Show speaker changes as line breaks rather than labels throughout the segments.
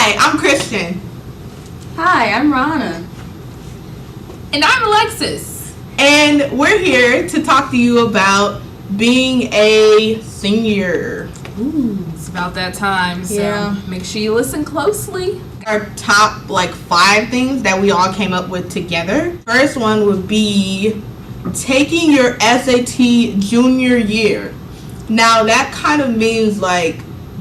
Hi, I'm Christian.
Hi, I'm Rana.
And I'm Alexis.
And we're here to talk to you about being a senior.
Ooh, it's about that time, so make sure you listen closely.
Our top 5 things that we all came up with together. First one would be taking your SAT junior year. Now that kind of means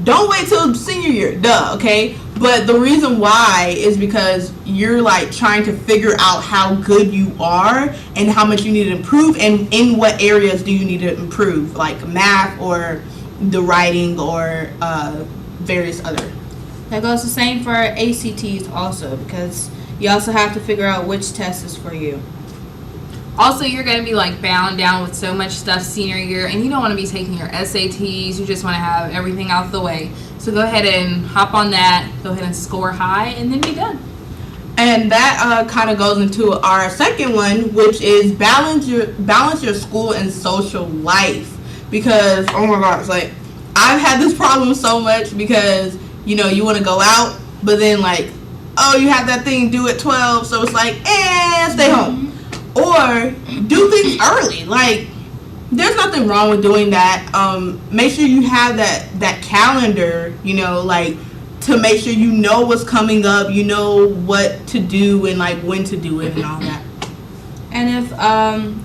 don't wait till senior year, okay? But the reason why is because you're trying to figure out how good you are and how much you need to improve, and in what areas do you need to improve, like math or the writing or various other.
That goes the same for our ACTs also, because you also have to figure out which test is for you.
Also, you're going to be bound down with so much stuff senior year, and you don't want to be taking your SATs. You just want to have everything out the way. So go ahead and hop on that, go ahead and score high, and then be done.
And that kind of goes into our second one, which is balance your school and social life. Because, oh my gosh, I've had this problem so much because, you want to go out, but then you have that thing due at 12, so it's stay home. Or do things early. There's nothing wrong with doing that. Make sure you have that calendar, to make sure you know what's coming up, you know what to do and when to do it and all that.
And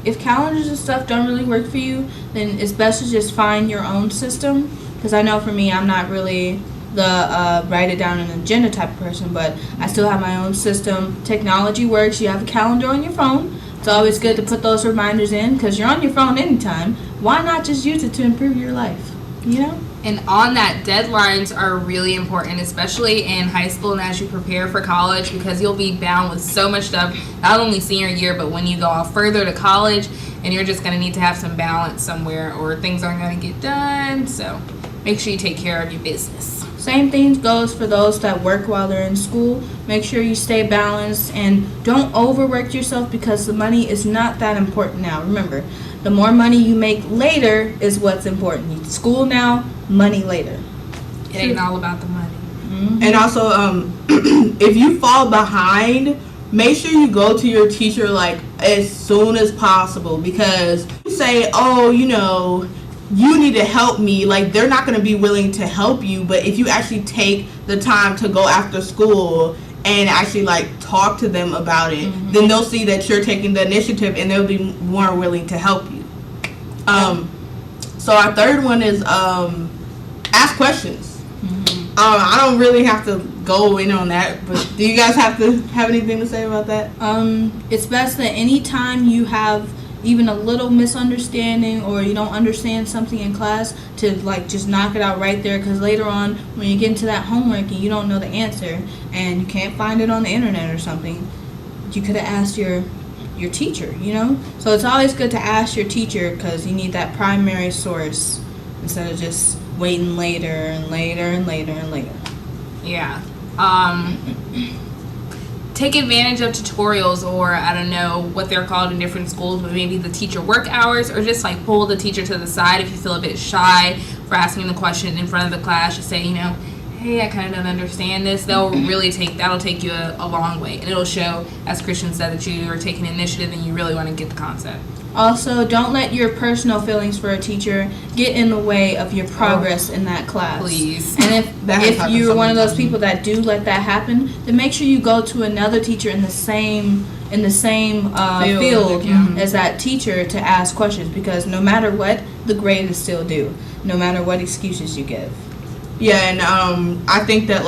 if calendars and stuff don't really work for you, then it's best to just find your own system. Because I know for me, I'm not really the write it down an agenda type of person, but I still have my own system. Technology works. You have a calendar on your phone. It's always good to put those reminders in because you're on your phone anytime. Why not just use it to improve your life?
And on that, deadlines are really important, especially in high school and as you prepare for college, because you'll be bound with so much stuff, not only senior year, but when you go off further to college, and you're just going to need to have some balance somewhere or things aren't going to get done. So make sure you take care of your business.
Same thing goes for those that work while they're in school. Make sure you stay balanced and don't overwork yourself because the money is not that important now. Remember, the more money you make later is what's important. School now, money later.
It ain't all about the money.
Mm-hmm.
And also, if you fall behind, make sure you go to your teacher as soon as possible, because you say, you need to help me, they're not going to be willing to help you. But if you actually take the time to go after school and actually talk to them about it, then they'll see that you're taking the initiative and they'll be more willing to help you. So our third one is ask questions. I don't really have to go in on that, but do you guys have anything to say about that?
It's best that anytime you have even a little misunderstanding or you don't understand something in class, to just knock it out right there, because later on when you get into that homework and you don't know the answer and you can't find it on the internet or something, you could have asked your teacher, So it's always good to ask your teacher because you need that primary source instead of just waiting later and later and later and later.
Yeah. Take advantage of tutorials, or I don't know what they're called in different schools, but maybe the teacher work hours, or just pull the teacher to the side if you feel a bit shy for asking the question in front of the class. Just say, hey, I kind of don't understand this. That'll take you a long way, and it'll show, as Christian said, that you are taking initiative and you really want to get the concept.
Also, don't let your personal feelings for a teacher get in the way of your progress in that class.
Please.
And if you're one of those people that do let that happen, then make sure you go to another teacher in the same field as that teacher to ask questions, because no matter what, the grade is still due, no matter what excuses you give.
Yeah, and I think that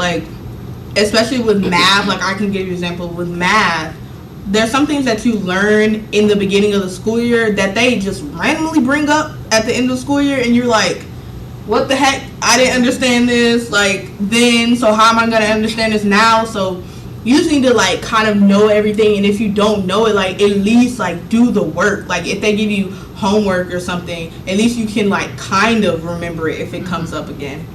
especially with math, I can give you an example with math. There's some things that you learn in the beginning of the school year that they just randomly bring up at the end of the school year, and you're like, what the heck? I didn't understand this then, so how am I going to understand this now? So you just need to kind of know everything, and if you don't know it, at least do the work. If they give you homework or something, at least you can kind of remember it if it comes up again.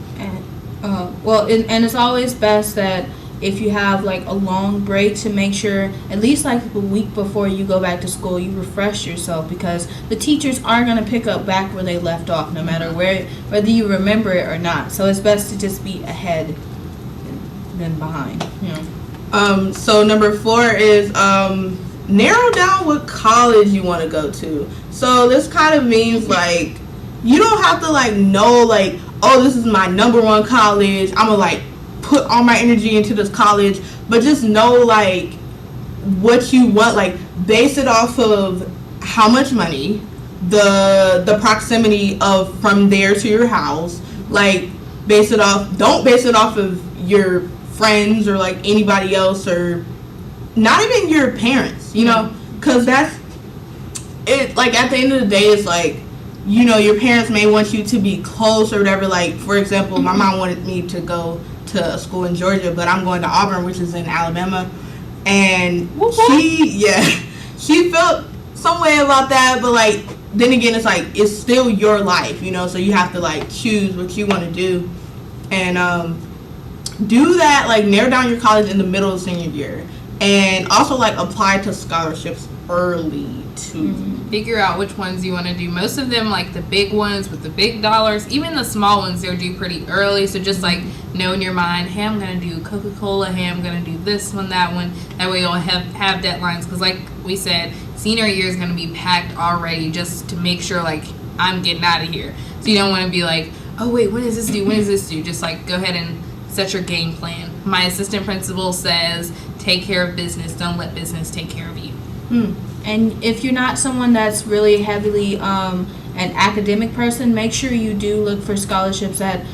And it's always best that if you have a long break, to make sure at least a week before you go back to school you refresh yourself, because the teachers are going to pick up back where they left off no matter whether you remember it or not. So it's best to just be ahead than behind.
So number 4 is narrow down what college you want to go to. So this kind of means like you don't have to like know like, oh, this is my number 1 college, I'm gonna like put all my energy into this college, but just know like what you want, like base it off of how much money, the proximity of from there to your house, like don't base it off of your friends or like anybody else or not even your parents, you know, because that's it. Like at the end of the day, it's like, you know, your parents may want you to be close or whatever. Like for example, my mom wanted me to go to a school in Georgia, but I'm going to Auburn, which is in Alabama, and she felt some way about that, but like then again, it's like it's still your life, you know, so you have to like choose what you want to do, and do that, like narrow down your college in the middle of senior year, and also like apply to scholarships early too.
Figure out which ones you want to do. Most of them, like the big ones with the big dollars, even the small ones, they're due pretty early. So just like know in your mind, hey, I'm gonna do Coca-Cola, hey, I'm gonna do this one, that one. That way you'll have deadlines, because like we said, senior year is gonna be packed already, just to make sure like I'm getting out of here. So you don't want to be like, oh wait, when is this due? When is this due? Just like go ahead and set your game plan. My assistant principal says, take care of business, don't let business take care of you.
And if you're not someone that's really heavily an academic person, make sure you do look for scholarships that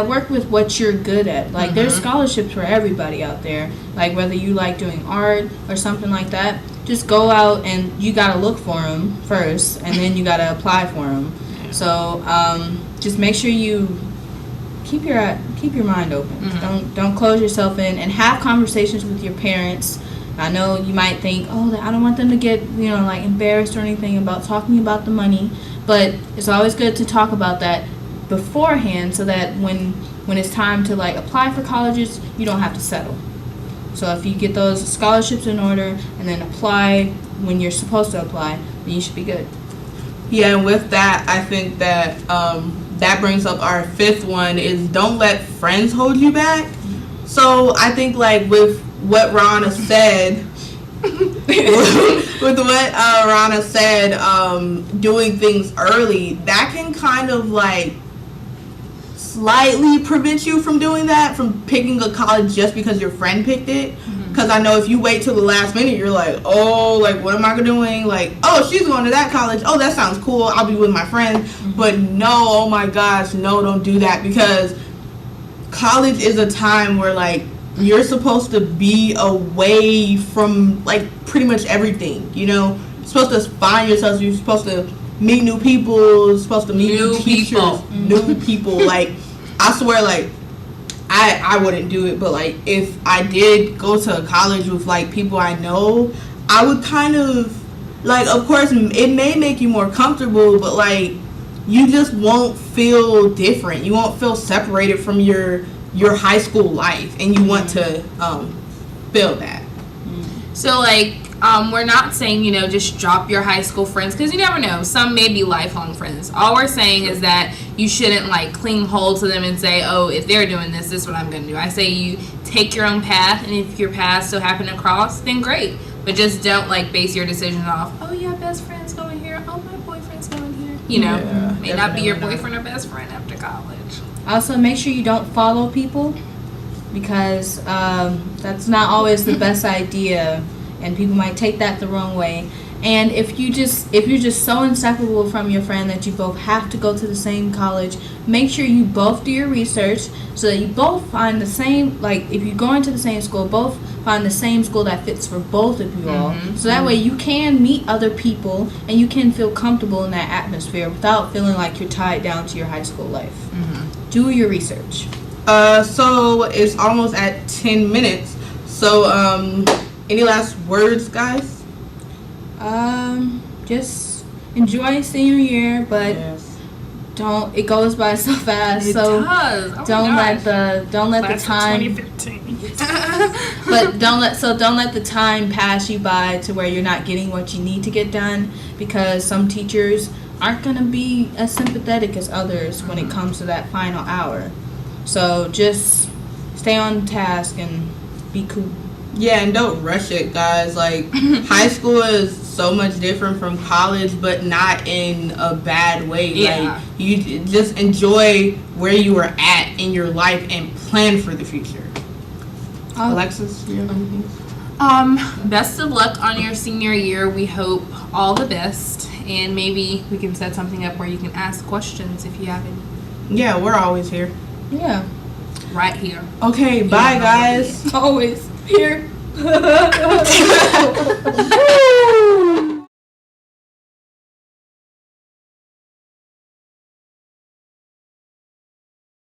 work with what you're good at. Like there's scholarships for everybody out there, like whether you like doing art or something like that. Just go out and you gotta look for them first, and then you gotta apply for them. So just make sure you keep your mind open. Don't close yourself in, and have conversations with your parents. I know you might think, oh, I don't want them to get, you know, like embarrassed or anything about talking about the money, but it's always good to talk about that beforehand, so that when it's time to like apply for colleges, you don't have to settle. So if you get those scholarships in order and then apply when you're supposed to apply, then you should be good.
Yeah, and with that, I think that that brings up our 5th one, is don't let friends hold you back. So I think like with what Rana said, doing things early, that can kind of like slightly prevent you from doing that, from picking a college just because your friend picked it. Because I know if you wait till the last minute, you're like, oh, like what am I doing? Like, oh, she's going to that college. Oh, that sounds cool. I'll be with my friends. But no, oh my gosh, no, don't do that, because college is a time where like you're supposed to be away from like pretty much everything, you know. You're supposed to find yourself, you're supposed to meet new people, you're supposed to meet new teachers, new people. Like I swear, like I wouldn't do it, but like if I did go to a college with like people I know, I would kind of like, of course it may make you more comfortable, but like you just won't feel different, you won't feel separated from your high school life, and you want to feel that.
So like we're not saying, you know, just drop your high school friends, because you never know, some may be lifelong friends. All we're saying is that you shouldn't like cling hold to them and say, oh, if they're doing this is what I'm gonna do. I say you take your own path, and if your paths so happen to cross, then great, but just don't like base your decisions off, oh yeah, best friend's going here, oh my boyfriend's going here, you know. May not be your boyfriend or best friend after college.
Also, make sure you don't follow people, because that's not always the best idea, and people might take that the wrong way. And if you're just so inseparable from your friend that you both have to go to the same college, make sure you both do your research so that you both find the same, like if you're going to the same school, both find the same school that fits for both of you all. So that way you can meet other people and you can feel comfortable in that atmosphere without feeling like you're tied down to your high school life. Do your research.
So it's almost at 10 minutes. So any last words, guys?
Just enjoy senior year, but don't. It goes by so fast.
It
so
does. Oh
don't
my
let the time.
2015.
But don't let the time pass you by to where you're not getting what you need to get done, because some teachers aren't gonna be as sympathetic as others when it comes to that final hour. So just stay on task and be cool.
Yeah, and don't rush it, guys. Like, high school is so much different from college, but not in a bad way.
Yeah.
Like, you just enjoy where you are at in your life and plan for the future. Alexis, you have anything?
Best of luck on your senior year. We hope all the best, and maybe we can set something up where you can ask questions if you have any.
Yeah, we're always here.
Yeah.
Right here.
Okay, bye, guys.
Always here.